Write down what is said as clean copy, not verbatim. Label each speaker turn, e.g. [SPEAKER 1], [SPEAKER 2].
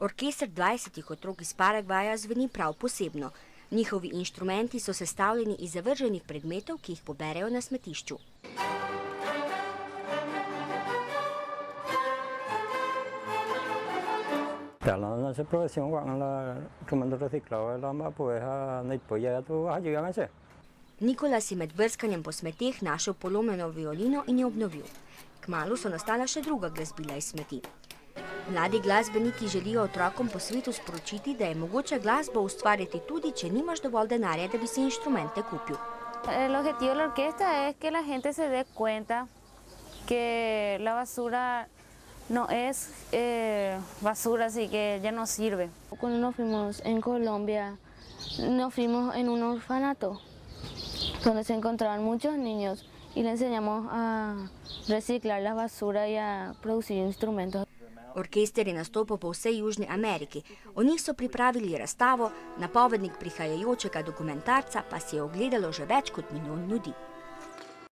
[SPEAKER 1] Orkester 20 otrok iz Paragvaja zveni prav posebno. Njihovi inštrumenti so sestavljeni iz zavrženih predmetov, ki jih poberejo na smetišču. Nikola si med brskanjem po smeteh našel polomljeno violino in jo obnovil. Kmalu so nastala še druga glasbila iz smeti. Mladi glasbeniki želijo otrokom po svetu sporočiti, da je mogoče glasbo ustvariti tudi, če nimaš dovolj denarja, da bi si inštrumente kupil.
[SPEAKER 2] El objetivo de la orquesta es que la gente se dé cuenta que la basura no es basura, así que ya no sirve.
[SPEAKER 3] Cuando nos fuimos en Colombia, nos fuimos en un orfanato donde se encontraban muchos niños y les enseñamos a reciclar la basura y a producir instrumentos.
[SPEAKER 1] Orkester je nastopil po vsej Južni Ameriki. O njih so pripravili razstavo, napovednik prihajajočega dokumentarca pa si je ogledalo že več kot milijon ljudi.